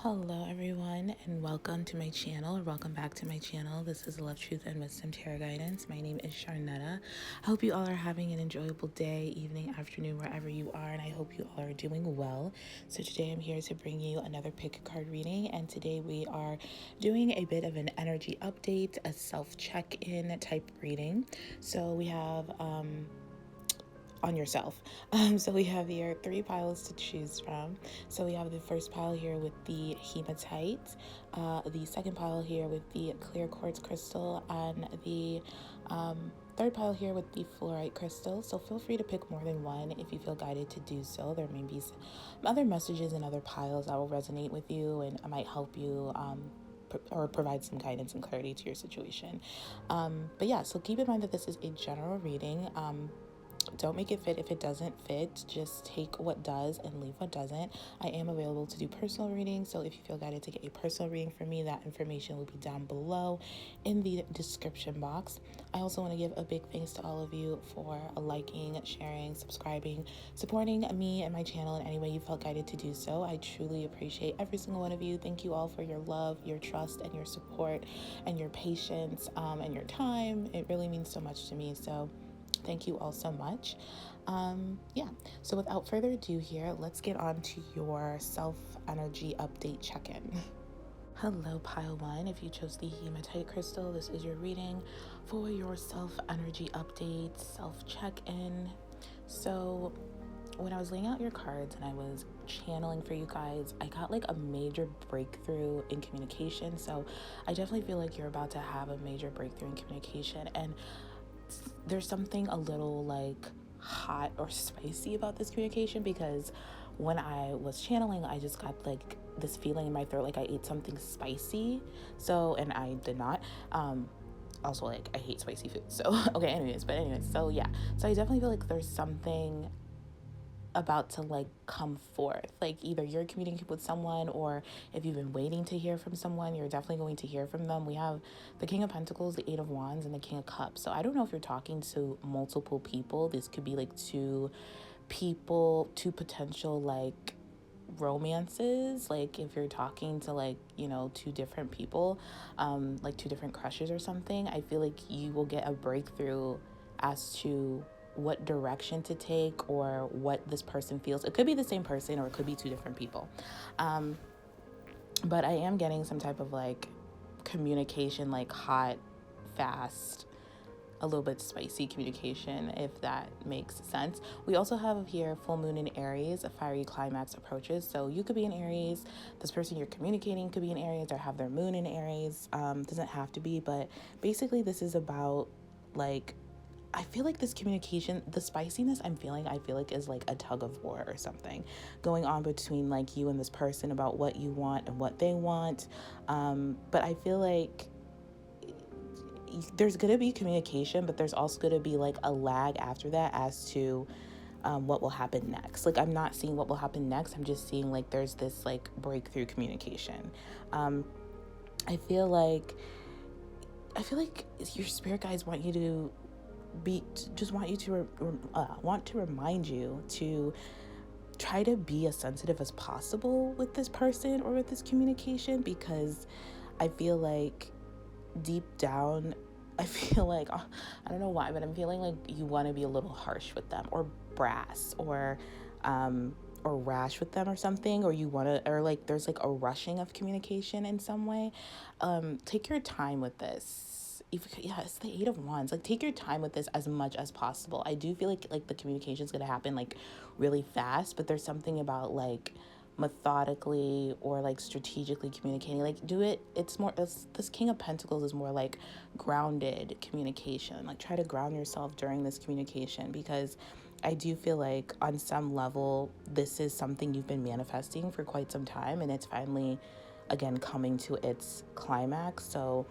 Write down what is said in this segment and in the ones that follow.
Hello everyone and welcome to my channel, or welcome back to my channel. This is Love, Truth, and Wisdom Tarot Guidance. My name is Sharnetta. I hope you all are having an enjoyable day, evening, afternoon, wherever you are, and I hope you all are doing well. So today I'm here to bring you another pick a card reading, and today we are doing a bit of an energy update, a self-check-in type reading. So we have on yourself. So we have here 3 piles to choose from. So we have the first pile here with the hematite, the second pile here with the clear quartz crystal, and the third pile here with the fluorite crystal. So feel free to pick more than one if you feel guided to do so. There may be some other messages in other piles that will resonate with you and might help you or provide some guidance and clarity to your situation. But yeah, so keep in mind that this is a general reading. Don't make it fit if it doesn't fit. Just take what does and leave what doesn't. I am available to do personal readings, so if you feel guided to get a personal reading from me, that information will be down below in the description box. I also want to give a big thanks to all of you for liking, sharing, subscribing, supporting me and my channel in any way you felt guided to do so. I truly appreciate every single one of you. Thank you all for your love, your trust, and your support, and your patience, and your time. It really means so much to me. So thank you all so much. Yeah, so without further ado here, let's get on to your self-energy update check-in. Hello, pile 1. If you chose the hematite crystal, this is your reading for your self-energy update, self-check-in. So when I was laying out your cards and I was channeling for you guys, I got like a major breakthrough in communication. So I definitely feel like you're about to have a major breakthrough in communication, and there's something a little like hot or spicy about this communication, because when I was channeling, I just got like this feeling in my throat like I ate something spicy. So, and I did not. Also, like, I hate spicy food. So, okay, anyways, so yeah. So I definitely feel like there's something about to like come forth. Like either you're communicating with someone, or if you've been waiting to hear from someone, you're definitely going to hear from them. We have the King of Pentacles, the Eight of Wands, and the King of Cups. So I don't know if you're talking to multiple people. This could be like 2 people, 2 potential like romances. Like if you're talking to like, 2 different people, like 2 different crushes or something, I feel like you will get a breakthrough as to what direction to take or what this person feels. It could be the same person or it could be 2 different people. But I am getting some type of like communication, like hot, fast, a little bit spicy communication, if that makes sense. We also have here full moon in Aries, a fiery climax approaches. So you could be in Aries, this person you're communicating could be in Aries or have their moon in Aries. Doesn't have to be, but basically this is about like, I feel like this communication, the spiciness I feel like is like a tug of war or something going on between like you and this person about what you want and what they want. But I feel like there's going to be communication, but there's also going to be like a lag after that as to what will happen next. Like I'm not seeing what will happen next. I'm just seeing like there's this like breakthrough communication. I feel like your spirit guides want you to want to remind you to try to be as sensitive as possible with this person or with this communication, because I feel like deep down, I feel like, I don't know why, but I'm feeling like you want to be a little harsh with them, or brass, or rash with them or something, or you want to, or like there's like a rushing of communication in some way. Take your time with this. It's the Eight of Wands. Like take your time with this as much as possible. I do feel like the communication is going to happen like really fast, but there's something about like methodically or like strategically communicating, like do it. It's more, this King of Pentacles is more like grounded communication. Like try to ground yourself during this communication, because I do feel like on some level this is something you've been manifesting for quite some time, and it's finally again coming to its climax. So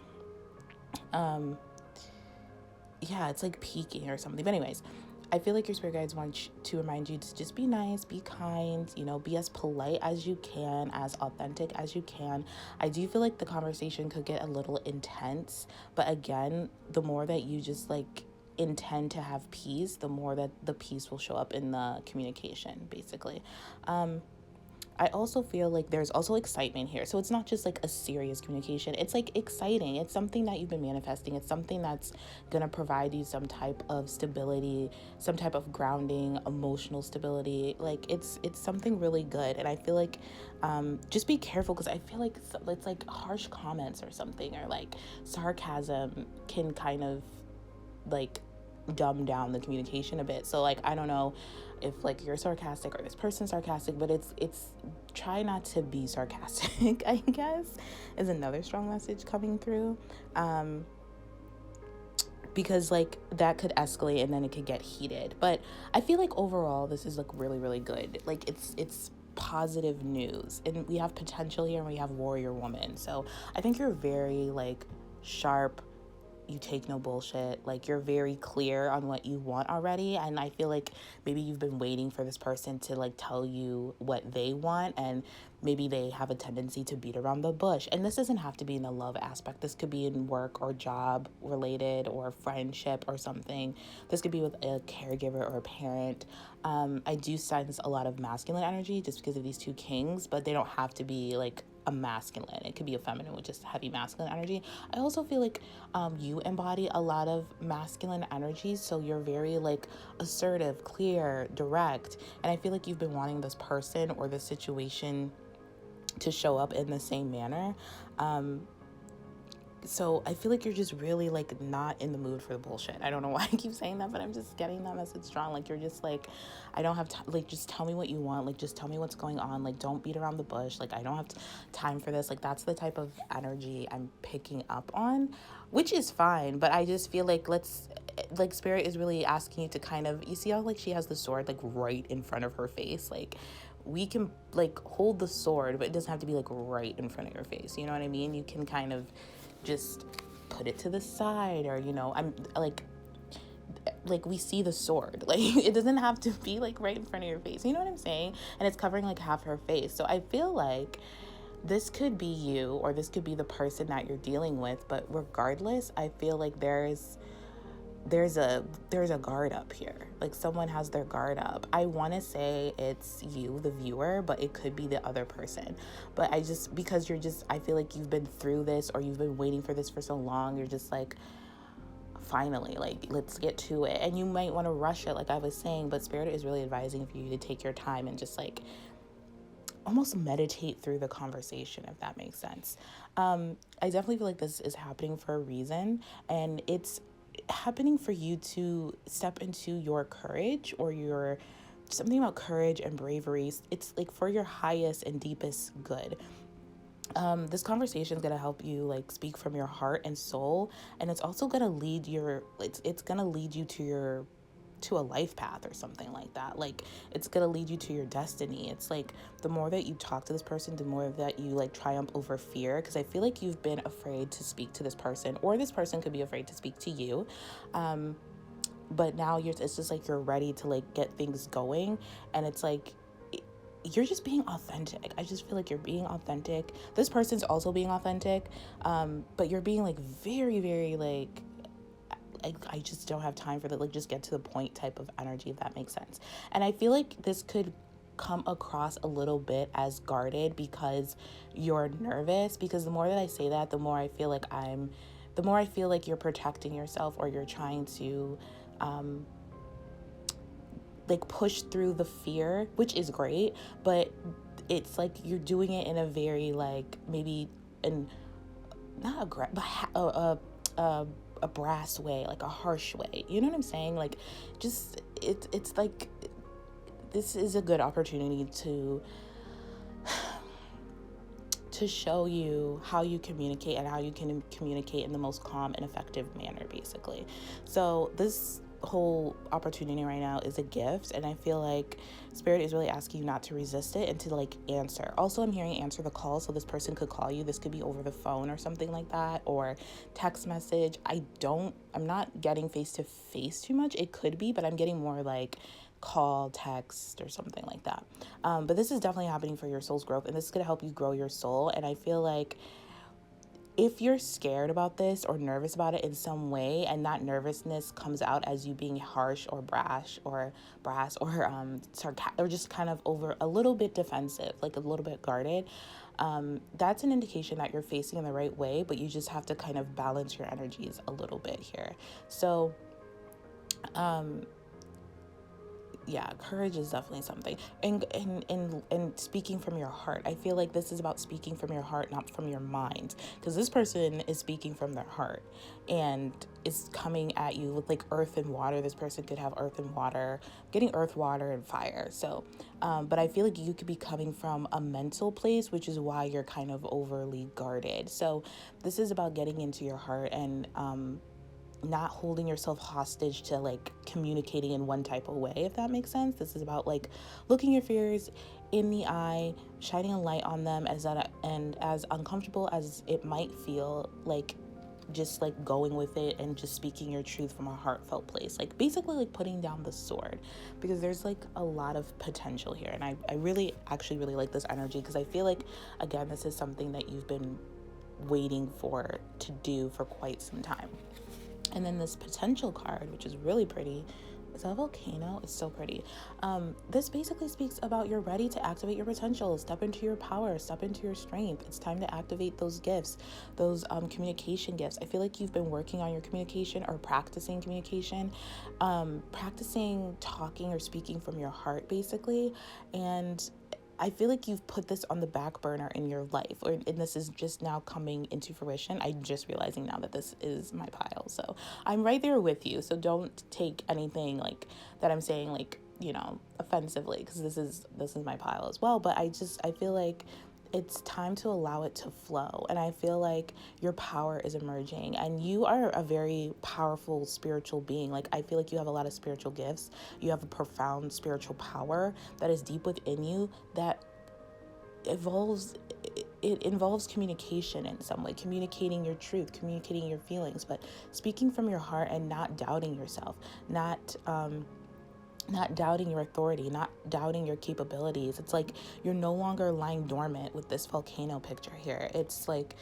yeah, it's like peaking or something. But anyways, I feel like your spirit guides want to remind you to just be nice, be kind, be as polite as you can, as authentic as you can. I do feel like the conversation could get a little intense, but again, the more that you just like intend to have peace, the more that the peace will show up in the communication, basically. I also feel like there's also excitement here. So it's not just like a serious communication. It's like exciting. It's something that you've been manifesting. It's something that's going to provide you some type of stability, some type of grounding, emotional stability. Like it's something really good. And I feel like just be careful, because I feel like it's like harsh comments or something, or like sarcasm can kind of like dumb down the communication a bit. So like I don't know if like you're sarcastic or this person's sarcastic, but it's try not to be sarcastic, I guess, is another strong message coming through. Because like that could escalate and then it could get heated. But I feel like overall this is like really, really good. Like it's positive news, and we have potential here, and we have warrior woman. So I think you're very like sharp, you take no bullshit, like you're very clear on what you want already. And I feel like maybe you've been waiting for this person to like tell you what they want, and maybe they have a tendency to beat around the bush. And this doesn't have to be in the love aspect. This could be in work or job related or friendship or something. This could be with a caregiver or a parent. I do sense a lot of masculine energy just because of these two kings, but they don't have to be like a masculine. It could be a feminine with just heavy masculine energy. I also feel like you embody a lot of masculine energies, so you're very like assertive, clear, direct, and I feel like you've been wanting this person or this situation to show up in the same manner. So I feel like you're just really like not in the mood for the bullshit. I don't know why I keep saying that, but I'm just getting that message strong. Like you're just like, I don't have time. Like just tell me what you want. Like just tell me what's going on. Like don't beat around the bush. Like I don't have time for this. Like that's the type of energy I'm picking up on, which is fine. But I just feel like like spirit is really asking you to kind of, you see how like she has the sword like right in front of her face. Like we can like hold the sword, but it doesn't have to be like right in front of your face. You know what I mean? You can kind of just put it to the side, or I'm like we see the sword, like it doesn't have to be like right in front of your face, you know what I'm saying? And it's covering like half her face. So I feel like this could be you, or this could be the person that you're dealing with, but regardless, I feel like there's a guard up here. Like someone has their guard up. I want to say it's you, the viewer, but it could be the other person. But because I feel like you've been through this, or you've been waiting for this for so long, you're just like, finally, like let's get to it. And you might want to rush it, like I was saying, but spirit is really advising for you to take your time and just like almost meditate through the conversation, if that makes sense. I definitely feel like this is happening for a reason, and it's happening for you to step into your courage, or your something about courage and bravery. It's like for your highest and deepest good. This conversation is going to help you like speak from your heart and soul, and it's also going to lead it's going to lead you to a life path or something like that. Like it's gonna lead you to your destiny. It's like the more that you talk to this person, the more that you like triumph over fear, because I feel like you've been afraid to speak to this person, or this person could be afraid to speak to you, but now it's just like you're ready to like get things going. And it's like you're just being authentic. I just feel like you're being authentic. This person's also being authentic, but you're being like very, very like I just don't have time for that, like just get to the point type of energy, if that makes sense. And I feel like this could come across a little bit as guarded because you're nervous, because the more that I say that, the more I feel like you're protecting yourself, or you're trying to like push through the fear, which is great, but it's like you're doing it in a very like maybe not a brass way, like a harsh way. You know what I'm saying? Like just it's like this is a good opportunity to show you how you communicate, and how you can communicate in the most calm and effective manner, basically. So this whole opportunity right now is a gift, and I feel like spirit is really asking you not to resist it and to like answer. Also, I'm hearing answer the call, so this person could call you. This could be over the phone or something like that, or text message. I'm not getting face to face too much. It could be, but I'm getting more like call, text, or something like that. But this is definitely happening for your soul's growth, and this is going to help you grow your soul. And I feel like if you're scared about this or nervous about it in some way, and that nervousness comes out as you being harsh or brash or sarcastic, or just kind of over a little bit defensive, like a little bit guarded, that's an indication that you're facing in the right way, but you just have to kind of balance your energies a little bit here. So, yeah, courage is definitely something. And speaking from your heart. I feel like this is about speaking from your heart, not from your mind. Because this person is speaking from their heart and is coming at you with like earth and water. This person could have earth and water, getting earth, water, and fire. So, but I feel like you could be coming from a mental place, which is why you're kind of overly guarded. So this is about getting into your heart and, not holding yourself hostage to like communicating in one type of way, if that makes sense. This is about like looking your fears in the eye, shining a light on them, and as uncomfortable as it might feel, like just like going with it and just speaking your truth from a heartfelt place, like basically like putting down the sword, because there's like a lot of potential here. And I really actually really like this energy, because I feel like, again, this is something that you've been waiting for to do for quite some time. And then this potential card, which is really pretty. Is that a volcano? It's so pretty. This basically speaks about you're ready to activate your potential, step into your power, step into your strength. It's time to activate those gifts, those communication gifts. I feel like you've been working on your communication or practicing communication, practicing talking or speaking from your heart, basically. And I feel like you've put this on the back burner in your life, and this is just now coming into fruition. I'm just realizing now that this is my pile. So I'm right there with you. So don't take anything like that I'm saying, like, offensively, because this is my pile as well. But I feel like it's time to allow it to flow. And I feel like your power is emerging, and you are a very powerful spiritual being. Like, I feel like you have a lot of spiritual gifts. You have a profound spiritual power that is deep within you that involves communication in some way, communicating your truth, communicating your feelings, but speaking from your heart and not doubting yourself, not doubting your authority, not doubting your capabilities. It's like you're no longer lying dormant with this volcano picture here. It's like,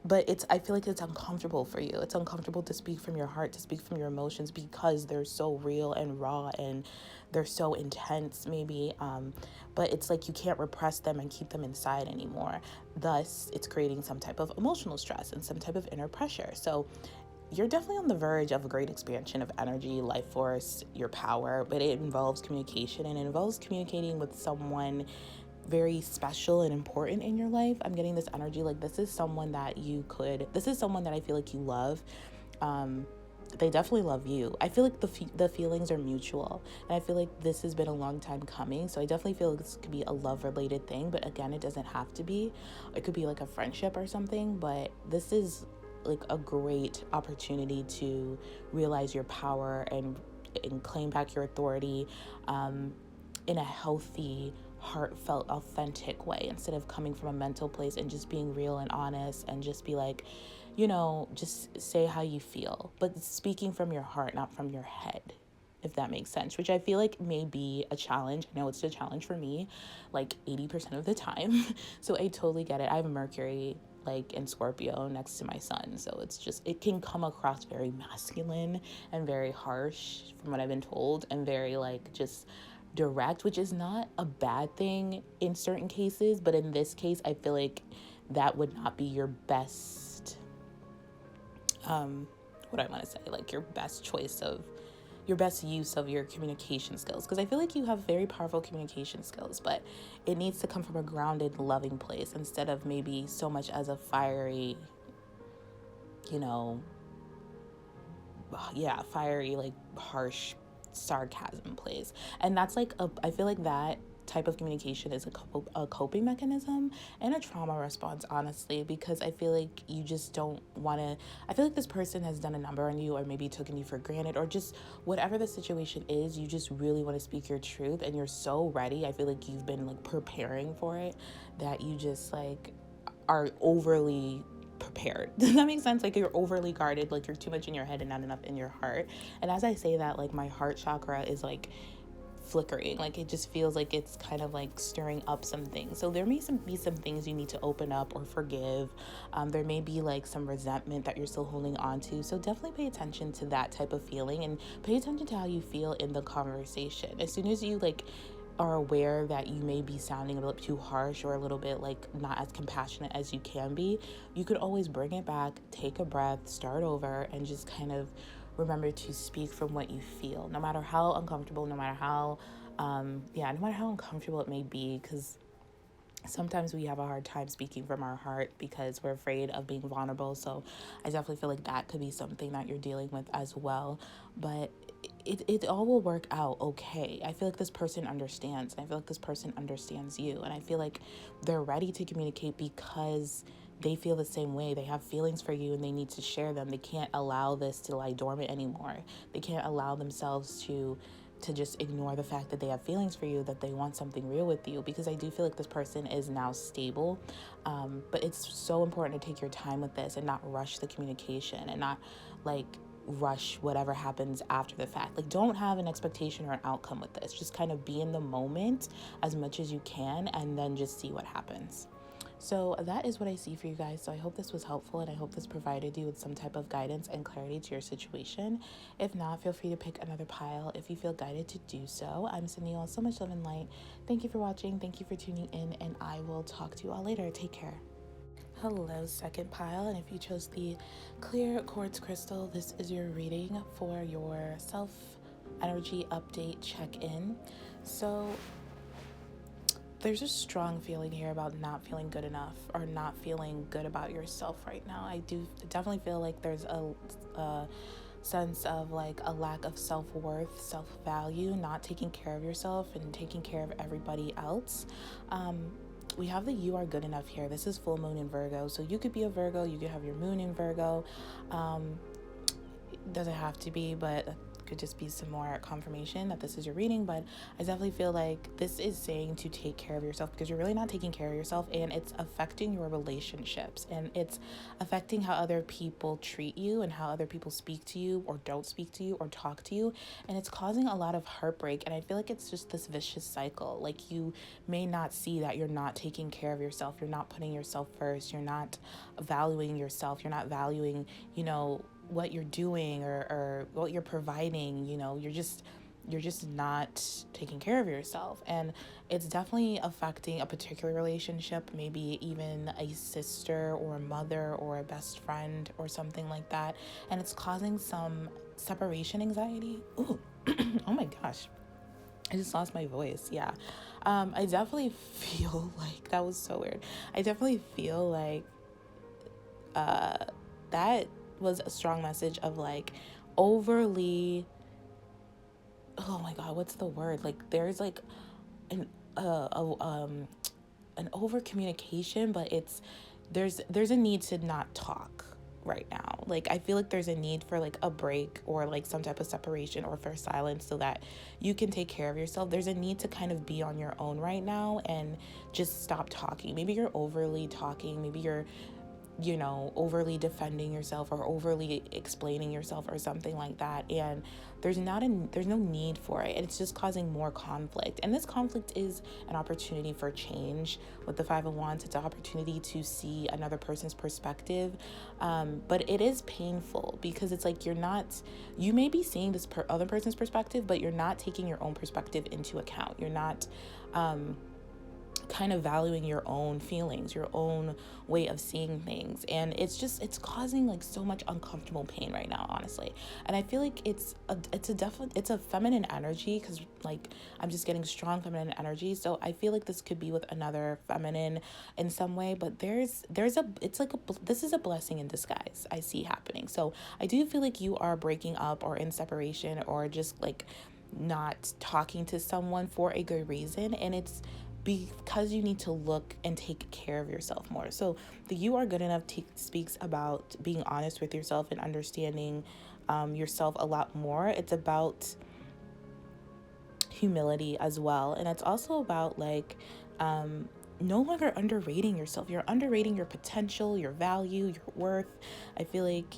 but I feel like it's uncomfortable for you. It's uncomfortable to speak from your heart, to speak from your emotions, because they're so real and raw and they're so intense maybe. But it's like you can't repress them and keep them inside anymore. Thus, it's creating some type of emotional stress and some type of inner pressure. So you're definitely on the verge of a great expansion of energy, life force, your power, but it involves communication, and it involves communicating with someone very special and important in your life. I'm getting this energy like this is someone that I feel like you love. They definitely love you. I feel like the feelings are mutual, and I feel like this has been a long time coming. So I definitely feel like this could be a love related thing, but again, it doesn't have to be. It could be like a friendship or something, but this is like a great opportunity to realize your power and claim back your authority in a healthy, heartfelt, authentic way, instead of coming from a mental place and just being real and honest and just be like, just say how you feel, but speaking from your heart, not from your head, if that makes sense, which I feel like may be a challenge. I know it's a challenge for me like 80% of the time. So I totally get it. I have Mercury like in Scorpio next to my sun, so it can come across very masculine and very harsh from what I've been told, and very like just direct, which is not a bad thing in certain cases, but in this case I feel like that would not be your best what I want to say, like your best use of your communication skills, because I feel like you have very powerful communication skills, but it needs to come from a grounded, loving place, instead of maybe so much as a fiery, like harsh sarcasm place. And that's like I feel like that type of communication is a coping mechanism and a trauma response, honestly, because I feel like you just don't want to. I feel like this person has done a number on you, or maybe taken you for granted, or just whatever the situation is, you just really want to speak your truth, and you're so ready. I feel like you've been like preparing for it, that you just like are overly prepared. Does that make sense? Like you're overly guarded, like you're too much in your head and not enough in your heart. And as I say that, like my heart chakra is like flickering. Like it just feels like it's kind of like stirring up some things. So there may be some things you need to open up or forgive. There may be like some resentment that you're still holding on to. So definitely pay attention to that type of feeling, and pay attention to how you feel in the conversation. As soon as you like are aware that you may be sounding a little too harsh or a little bit like not as compassionate as you can be, you could always bring it back, take a breath, start over, and just kind of remember to speak from what you feel, no matter how uncomfortable, no matter how no matter how uncomfortable it may be, because sometimes we have a hard time speaking from our heart because we're afraid of being vulnerable. So I definitely feel like that could be something that you're dealing with as well. But it all will work out okay. I feel like this person understands, and I feel like this person understands you. And I feel like they're ready to communicate because they feel the same way. They have feelings for you and they need to share them. They can't allow this to lie dormant anymore. They can't allow themselves to just ignore the fact that they have feelings for you, that they want something real with you, because I do feel like this person is now stable. But it's so important to take your time with this and not rush the communication, and not like rush whatever happens after the fact. Like, don't have an expectation or an outcome with this. Just kind of be in the moment as much as you can, and then just see what happens. So that is what I see for you guys. So I hope this was helpful, and I hope this provided you with some type of guidance and clarity to your situation. If not, feel free to pick another pile if you feel guided to do so. I'm sending you all so much love and light. Thank you for watching. Thank you for tuning in, and I will talk to you all later. Take care. Hello, second pile, and if you chose the clear quartz crystal, this is your reading for your self energy update check-in. So there's a strong feeling here about not feeling good enough, or not feeling good about yourself right now. I do definitely feel like there's a sense of like a lack of self-worth, self-value, not taking care of yourself and taking care of everybody else. We have the you are good enough here. This is full moon in Virgo. So you could be a Virgo, you could have your moon in Virgo. It doesn't have to be, but could just be some more confirmation that this is your reading. But I definitely feel like this is saying to take care of yourself, because you're really not taking care of yourself, and it's affecting your relationships, and it's affecting how other people treat you and how other people speak to you or don't speak to you or talk to you, and it's causing a lot of heartbreak. And I feel like it's just this vicious cycle. Like, you may not see that you're not taking care of yourself, you're not putting yourself first, you're not valuing yourself, you're not valuing, what you're doing or what you're providing. You're just not taking care of yourself, and it's definitely affecting a particular relationship, maybe even a sister or a mother or a best friend or something like that, and it's causing some separation anxiety. Ooh. Oh my gosh, I just lost my voice. Yeah. I definitely feel like that was so weird. I definitely feel like that was a strong message of like overly, oh my god, what's the word, like there's like an over communication, but there's a need to not talk right now. Like, I feel like there's a need for like a break or like some type of separation or for silence so that you can take care of yourself. There's a need to kind of be on your own right now and just stop talking. Maybe you're overly talking, maybe you're overly defending yourself or overly explaining yourself or something like that, and there's no need for it, and it's just causing more conflict. And this conflict is an opportunity for change. With the Five of Wands, it's an opportunity to see another person's perspective, but it is painful because it's like you may be seeing this other person's perspective, but you're not taking your own perspective into account. You're not kind of valuing your own feelings, your own way of seeing things, and it's causing like so much uncomfortable pain right now, honestly. And I feel like it's a feminine energy, because like I'm just getting strong feminine energy, so I feel like this could be with another feminine in some way, but this is a blessing in disguise I see happening. So I do feel like you are breaking up or in separation or just like not talking to someone for a good reason, and it's because you need to look and take care of yourself more. So the you are good enough speaks about being honest with yourself and understanding yourself a lot more. It's about humility as well, and it's also about like no longer underrating yourself. You're underrating your potential, your value, your worth. I feel like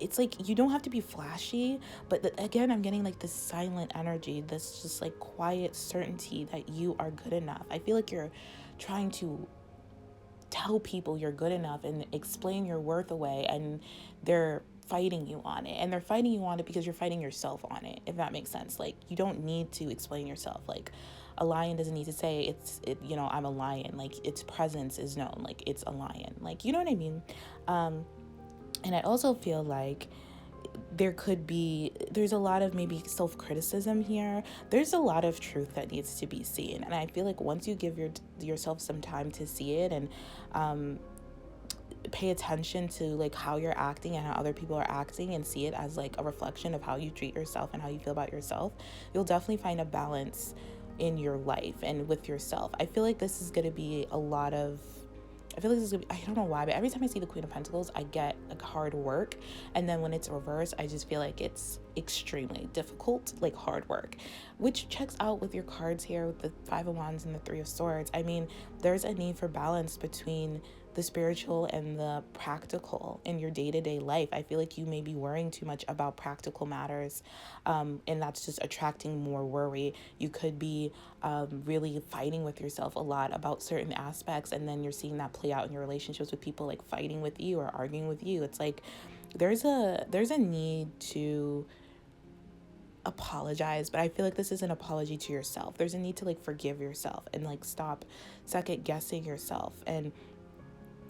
it's like you don't have to be flashy, but again, I'm getting like this silent energy, this just like quiet certainty that you are good enough. I feel like you're trying to tell people you're good enough and explain your worth away, and they're fighting you on it. And they're fighting you on it because you're fighting yourself on it, if that makes sense. Like, you don't need to explain yourself. Like, a lion doesn't need to say I'm a lion. Like, its presence is known. Like, it's a lion. Like, you know what I mean? And I also feel like there's a lot of maybe self-criticism here. There's a lot of truth that needs to be seen, and I feel like once you give yourself some time to see it, and pay attention to like how you're acting and how other people are acting, and see it as like a reflection of how you treat yourself and how you feel about yourself, you'll definitely find a balance in your life and with yourself. I feel like this is going to be I don't know why, but every time I see the Queen of Pentacles, I get like hard work. And then when it's reversed, I just feel like it's extremely difficult, like hard work, which checks out with your cards here with the Five of Wands and the Three of Swords. I mean, there's a need for balance between the spiritual and the practical in your day-to-day life. I feel like you may be worrying too much about practical matters, and that's just attracting more worry. You could be really fighting with yourself a lot about certain aspects, and then you're seeing that play out in your relationships with people like fighting with you or arguing with you. It's like there's a need to apologize, but I feel like this is an apology to yourself. There's a need to like forgive yourself and like stop second guessing yourself, and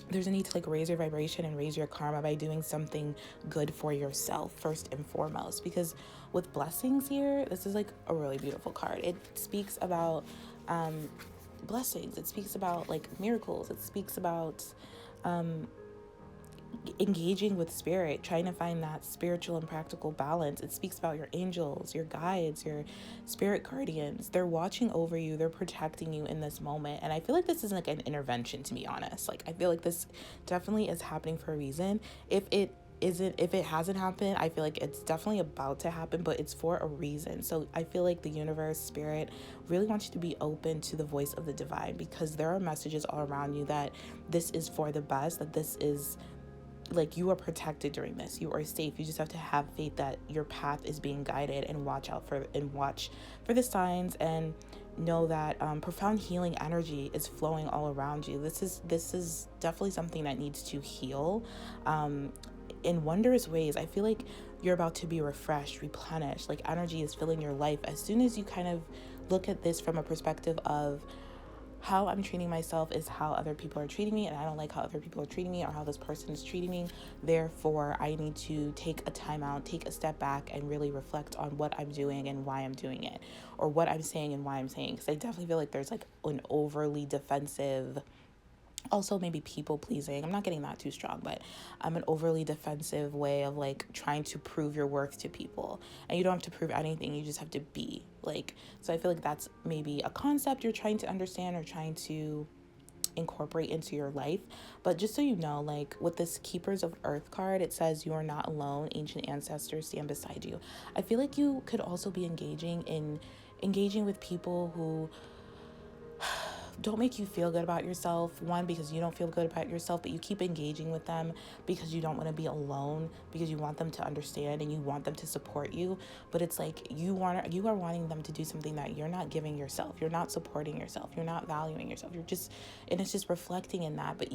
there's a need to like raise your vibration and raise your karma by doing something good for yourself first and foremost. Because with blessings here, this is like a really beautiful card. It speaks about blessings. It speaks about like miracles. It speaks about engaging with spirit, trying to find that spiritual and practical balance. It speaks about your angels, your guides, your spirit guardians. They're watching over you. They're protecting you in this moment. And I feel like this is like an intervention, to be honest. Like, I feel like this definitely is happening for a reason. If it hasn't happened, I feel like it's definitely about to happen, but it's for a reason. So I feel like the universe, spirit, really wants you to be open to the voice of the divine, because there are messages all around you that this is for the best, that this is like you are protected during this. You are safe. You just have to have faith that your path is being guided, and watch for the signs, and know that profound healing energy is flowing all around you. This is definitely something that needs to heal in wondrous ways. I feel like you're about to be refreshed, replenished, like energy is filling your life as soon as you kind of look at this from a perspective of how I'm treating myself is how other people are treating me, and I don't like how other people are treating me or how this person is treating me. Therefore, I need to take a time out, take a step back, and really reflect on what I'm doing and why I'm doing it, or what I'm saying and why I'm saying. Because I definitely feel like there's like an overly defensive, also maybe people pleasing. I'm not getting that too strong, but an overly defensive way of like trying to prove your worth to people, and you don't have to prove anything. You just have to be like. So I feel like that's maybe a concept you're trying to understand or trying to incorporate into your life. But just so you know, like with this Keepers of Earth card, it says you are not alone. Ancient ancestors stand beside you. I feel like you could also be engaging with people who don't make you feel good about yourself. One, because you don't feel good about yourself, but you keep engaging with them because you don't want to be alone, because you want them to understand and you want them to support you. But it's like you are wanting them to do something that you're not giving yourself. You're not supporting yourself. You're not valuing yourself. And it's just reflecting in that. But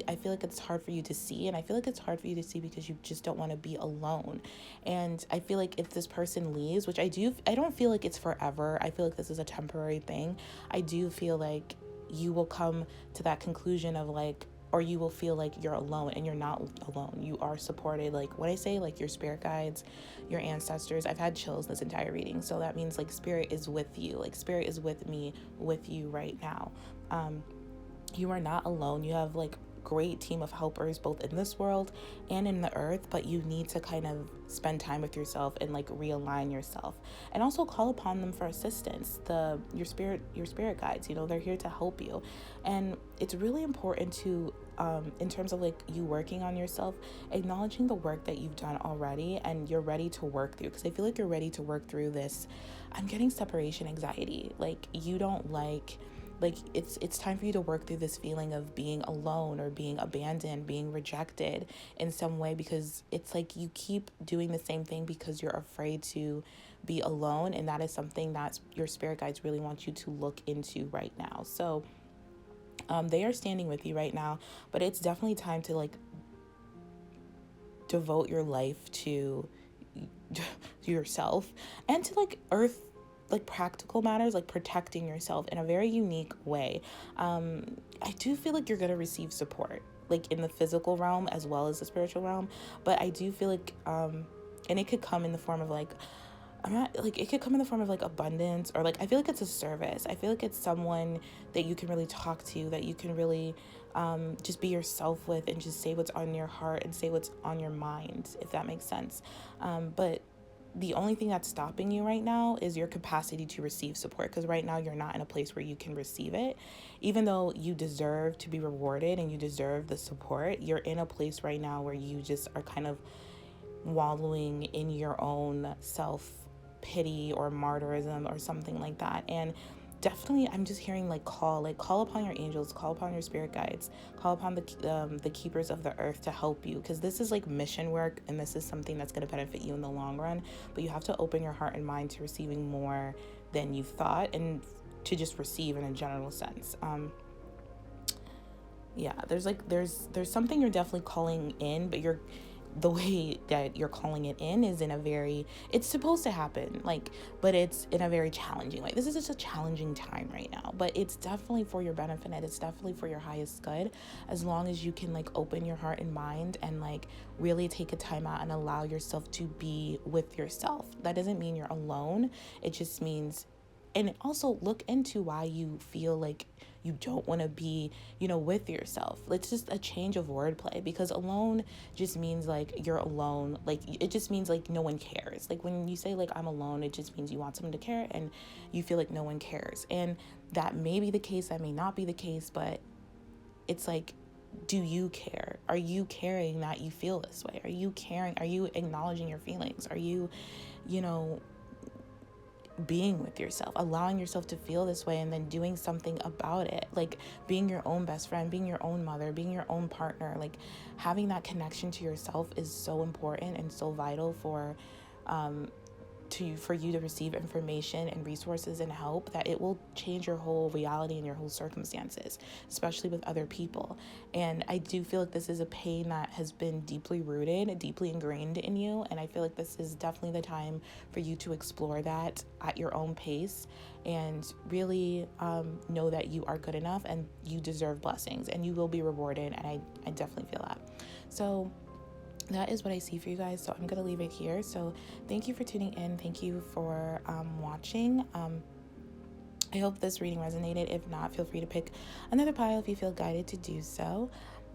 I feel like it's hard for you to see, and I feel like it's hard for you to see because you just don't want to be alone. And I feel like if this person leaves, which I don't feel like it's forever. I feel like this is a temporary thing. I do feel like you will come to that conclusion of like, or you will feel like you're alone, and you're not alone. You are supported. Like when I say like your spirit guides, your ancestors, I've had chills this entire reading. So that means like spirit is with you. Like spirit is with me, with you right now. You are not alone. You have like great team of helpers both in this world and in the earth, but you need to kind of spend time with yourself and like realign yourself, and also call upon them for assistance. Your spirit guides, they're here to help you. And it's really important to in terms of like you working on yourself, acknowledging the work that you've done already and you're ready to work through, because I feel like you're ready to work through this. I'm getting separation anxiety. Like you don't like like it's time for you to work through this feeling of being alone or being abandoned, being rejected in some way, because it's like you keep doing the same thing because you're afraid to be alone, and that is something that your spirit guides really want you to look into right now. So they are standing with you right now, but it's definitely time to like devote your life to yourself and to like earth, like practical matters, like protecting yourself in a very unique way. I do feel like you're going to receive support, like in the physical realm as well as the spiritual realm, but I do feel like and it could come in the form of like, I'm not like, it could come in the form of like abundance, or like I feel like it's a service. I feel like it's someone that you can really talk to, that you can really just be yourself with, and just say what's on your heart and say what's on your mind, if that makes sense. But the only thing that's stopping you right now is your capacity to receive support, because right now you're not in a place where you can receive it. Even though you deserve to be rewarded and you deserve the support, you're in a place right now where you just are kind of wallowing in your own self pity or martyrism or something like that. And definitely, I'm just hearing like call upon your angels, call upon your spirit guides, call upon the keepers of the earth to help you, because this is like mission work, and this is something that's going to benefit you in the long run. But you have to open your heart and mind to receiving more than you thought, and to just receive in a general sense. Yeah, there's something you're definitely calling in, but the way that you're calling it in is in a very, it's supposed to happen, like, but it's in a very challenging way. This is just a challenging time right now, but it's definitely for your benefit, and it's definitely for your highest good, as long as you can like open your heart and mind and like really take a time out and allow yourself to be with yourself. That doesn't mean you're alone. It just means, and also look into why you feel like you don't want to be, with yourself. It's just a change of wordplay, because alone just means like you're alone. Like it just means like no one cares. Like when you say like I'm alone, it just means you want someone to care, and you feel like no one cares. And that may be the case, that may not be the case, but it's like, do you care? Are you caring that you feel this way? Are you caring? Are you acknowledging your feelings? Are you, being with yourself, allowing yourself to feel this way, and then doing something about it, like being your own best friend, being your own mother, being your own partner? Like having that connection to yourself is so important and so vital for you to receive information and resources and help, that it will change your whole reality and your whole circumstances, especially with other people. And I do feel like this is a pain that has been deeply rooted, deeply ingrained in you, and I feel like this is definitely the time for you to explore that at your own pace, and really know that you are good enough and you deserve blessings, and you will be rewarded. And I definitely feel that. So that is what I see for you guys. So I'm going to leave it here. So thank you for tuning in. Thank you for watching. I hope this reading resonated. If not, feel free to pick another pile if you feel guided to do so.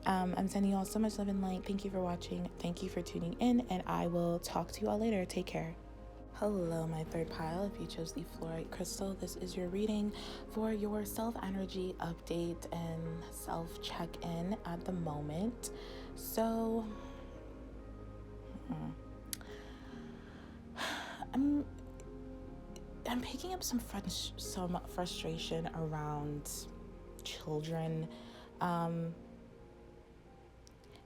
I'm sending you all so much love and light. Thank you for watching. Thank you for tuning in, and I will talk to you all later. Take care. Hello, my third pile. If you chose the fluorite crystal, this is your reading for your self-energy update and self-check-in at the moment. So I'm picking up some frustration around children.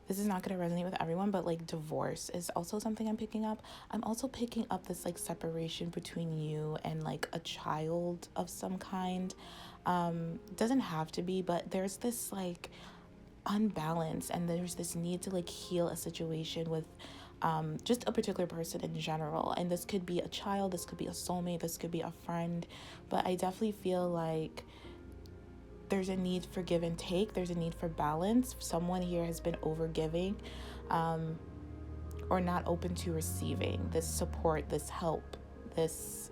This is not going to resonate with everyone, but like divorce is also something I'm picking up. I'm also picking up this like separation between you and like a child of some kind. Doesn't have to be, but there's this like unbalance, and there's this need to like heal a situation with just a particular person in general. And this could be a child, this could be a soulmate, this could be a friend, but I definitely feel like there's a need for give and take. There's a need for balance. Someone here has been overgiving, or not open to receiving this support, this help, this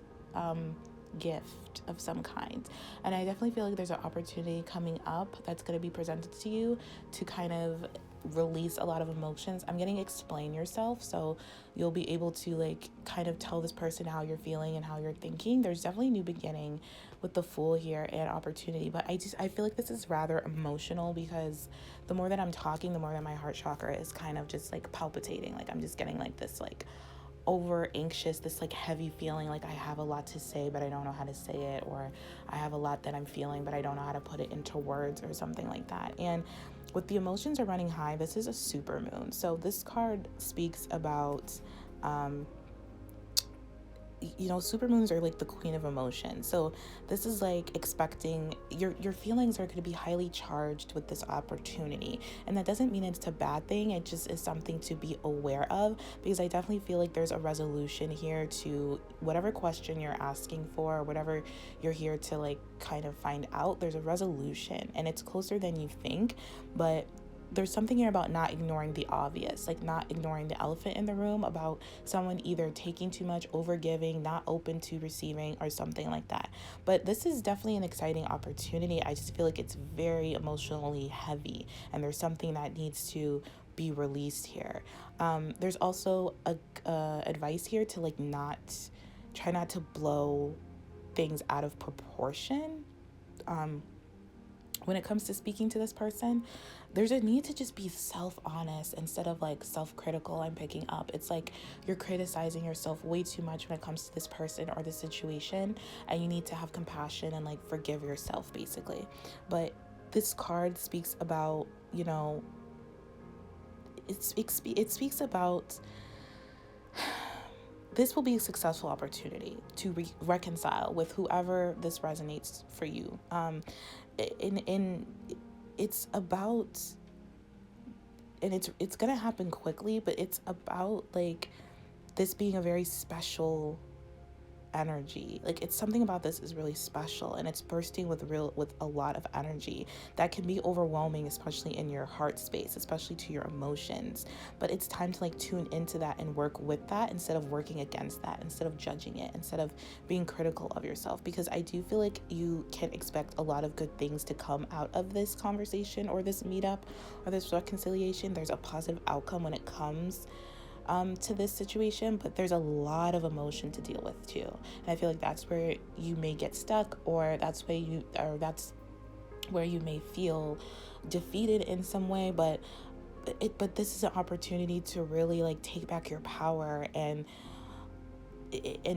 gift of some kind. And I definitely feel like there's an opportunity coming up that's going to be presented to you to kind of release a lot of emotions. I'm getting explain yourself, so you'll be able to like kind of tell this person how you're feeling and how you're thinking. There's definitely a new beginning with the Fool here and opportunity, but I feel like this is rather emotional, because the more that I'm talking, the more that my heart chakra is kind of just like palpitating. Like I'm just getting like this like over anxious, this like heavy feeling like I have a lot to say but I don't know how to say it, or I have a lot that I'm feeling but I don't know how to put it into words or something like that. And with the emotions are running high, this is a super moon. So this card speaks about supermoons are like the queen of emotion. So this is like expecting your feelings are going to be highly charged with this opportunity, and that doesn't mean it's a bad thing. It just is something to be aware of, because I definitely feel like there's a resolution here to whatever question you're asking for, or whatever you're here to like kind of find out. There's a resolution, and it's closer than you think. But there's something here about not ignoring the obvious, like not ignoring the elephant in the room, about someone either taking too much, over giving, not open to receiving, or something like that. But this is definitely an exciting opportunity. I just feel like it's very emotionally heavy, and there's something that needs to be released here. There's also a advice here to like try not to blow things out of proportion. When it comes to speaking to this person, there's a need to just be self-honest instead of like self-critical. I'm picking up. It's like you're criticizing yourself way too much when it comes to this person or this situation, and you need to have compassion and like forgive yourself, basically. But this card speaks about, it speaks about this will be a successful opportunity to reconcile with whoever this resonates for you. In it's about, and it's gonna happen quickly, but it's about like this being a very special energy. Like, it's something about this is really special, and it's bursting with a lot of energy that can be overwhelming, especially in your heart space, especially to your emotions. But it's time to like tune into that and work with that instead of working against that, instead of judging it, instead of being critical of yourself, because I do feel like you can expect a lot of good things to come out of this conversation or this meetup or this reconciliation. There's a positive outcome when it comes to this situation, but there's a lot of emotion to deal with too. And I feel like that's where you may get stuck, or that's where you may feel defeated in some way. But this is an opportunity to really like take back your power and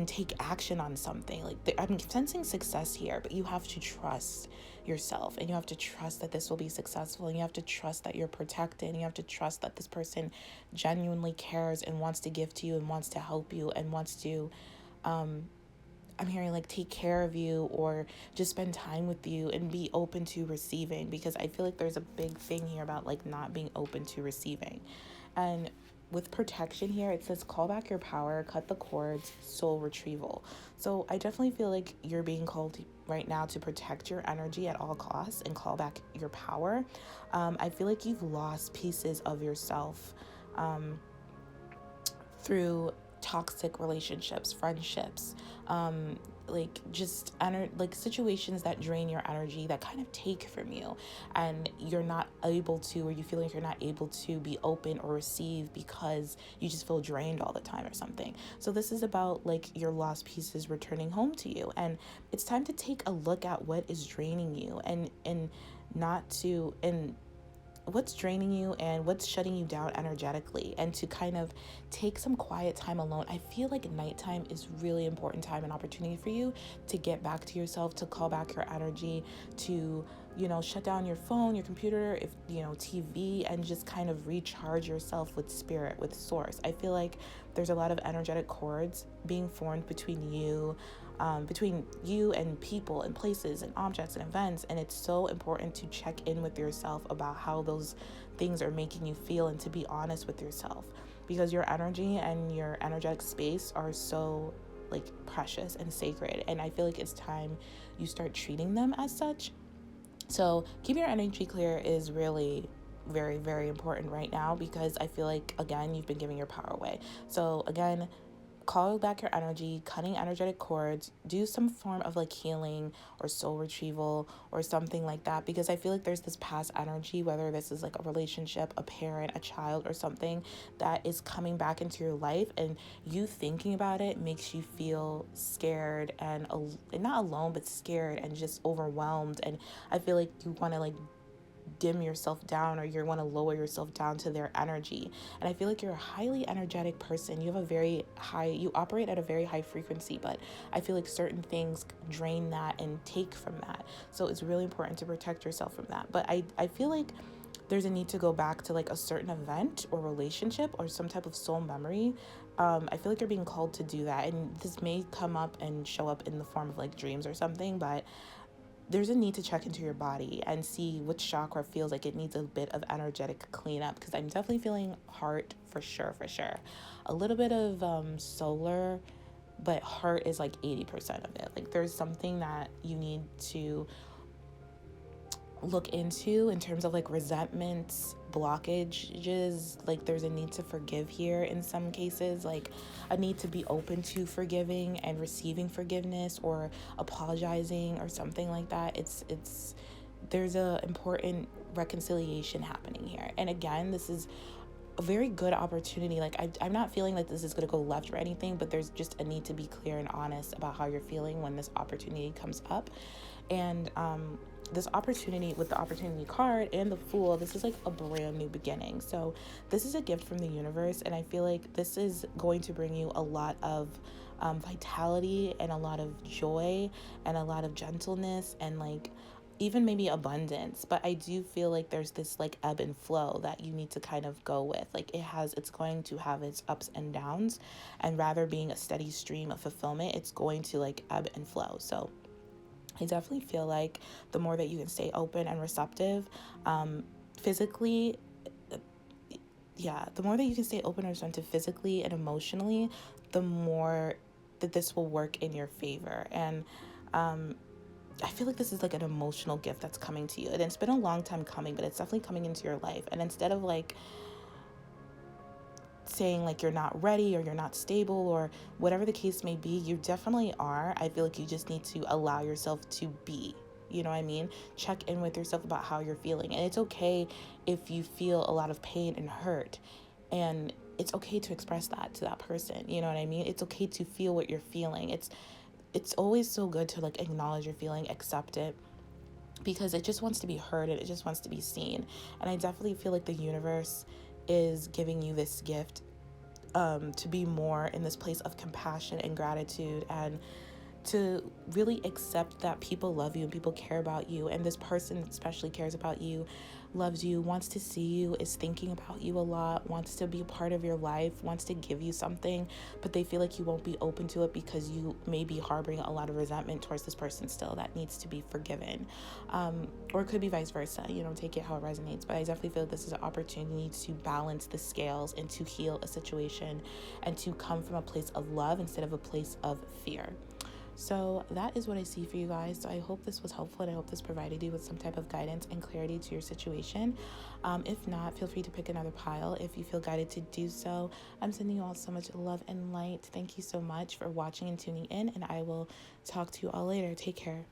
take action on something. Like, I'm sensing success here, but you have to trust yourself, and you have to trust that this will be successful, and you have to trust that you're protected, and you have to trust that this person genuinely cares and wants to give to you and wants to help you and wants to I'm hearing like take care of you, or just spend time with you and be open to receiving, because I feel like there's a big thing here about like not being open to receiving. And with protection here, it says call back your power, cut the cords, soul retrieval. So I definitely feel like you're being called right now to protect your energy at all costs and call back your power. I feel like you've lost pieces of yourself through toxic relationships, friendships, like just like situations that drain your energy, that kind of take from you, and you're not able to, or you feel like you're not able to be open or receive because you just feel drained all the time or something. So this is about like your lost pieces returning home to you, and it's time to take a look at what is draining you, and what's draining you and what's shutting you down energetically, and to kind of take some quiet time alone. I feel like nighttime is really important time and opportunity for you to get back to yourself, to call back your energy, to shut down your phone, your computer, if TV, and just kind of recharge yourself with spirit, with source. I feel like there's a lot of energetic cords being formed between you and people and places and objects and events, and it's so important to check in with yourself about how those things are making you feel, and to be honest with yourself, because your energy and your energetic space are so like precious and sacred, and I feel like it's time you start treating them as such. So keeping your energy clear is really very, very important right now, because I feel like, again, you've been giving your power away. So again, call back your energy, cutting energetic cords, do some form of like healing or soul retrieval or something like that, because I feel like there's this past energy, whether this is like a relationship, a parent, a child, or something that is coming back into your life, and you thinking about it makes you feel scared and not alone, but scared and just overwhelmed. And I feel like you want to like dim yourself down, or you want to lower yourself down to their energy. And I feel like you're a highly energetic person. You have you operate at a very high frequency, but I feel like certain things drain that and take from that. So it's really important to protect yourself from that. But I feel like there's a need to go back to like a certain event or relationship or some type of soul memory. I feel like you're being called to do that. And this may come up and show up in the form of like dreams or something, but there's a need to check into your body and see which chakra feels like it needs a bit of energetic cleanup, because I'm definitely feeling heart for sure. A little bit of solar, but heart is like 80% of it. Like there's something that you need to look into in terms of like resentments, blockages. Like there's a need to forgive here in some cases, like a need to be open to forgiving and receiving forgiveness or apologizing or something like that. There's a important reconciliation happening here. And again, this is a very good opportunity. Like I'm not feeling like this is going to go left or anything, but there's just a need to be clear and honest about how you're feeling when this opportunity comes up. And this opportunity, with the opportunity card and the Fool, this is like a brand new beginning. So this is a gift from the universe, and I feel like this is going to bring you a lot of vitality and a lot of joy and a lot of gentleness and like even maybe abundance. But I do feel like there's this like ebb and flow that you need to kind of go with. Like it's going to have its ups and downs, and rather being a steady stream of fulfillment, it's going to like ebb and flow. So I definitely feel like the more that you can stay open and receptive, physically, the more that you can stay open and receptive physically and emotionally, the more that this will work in your favor. And I feel like this is like an emotional gift that's coming to you. And it's been a long time coming, but it's definitely coming into your life. And instead of like saying like you're not ready or you're not stable or whatever the case may be, you definitely are. I feel like you just need to allow yourself to be, you know what I mean? Check in with yourself about how you're feeling. And it's okay if you feel a lot of pain and hurt, and it's okay to express that to that person, you know what I mean? It's okay to feel what you're feeling. It's always so good to like acknowledge your feeling, accept it, because it just wants to be heard and it just wants to be seen. And I definitely feel like the universe is giving you this gift to be more in this place of compassion and gratitude, and to really accept that people love you and people care about you, and this person especially cares about you, loves you, wants to see you, is thinking about you a lot, wants to be a part of your life, wants to give you something, but they feel like you won't be open to it because you may be harboring a lot of resentment towards this person still that needs to be forgiven. Or it could be vice versa, take it how it resonates. But I definitely feel this is an opportunity to balance the scales and to heal a situation and to come from a place of love instead of a place of fear. So that is what I see for you guys. So I hope this was helpful, and I hope this provided you with some type of guidance and clarity to your situation. If not, feel free to pick another pile if you feel guided to do so. I'm sending you all so much love and light. Thank you so much for watching and tuning in, and I will talk to you all later. Take care.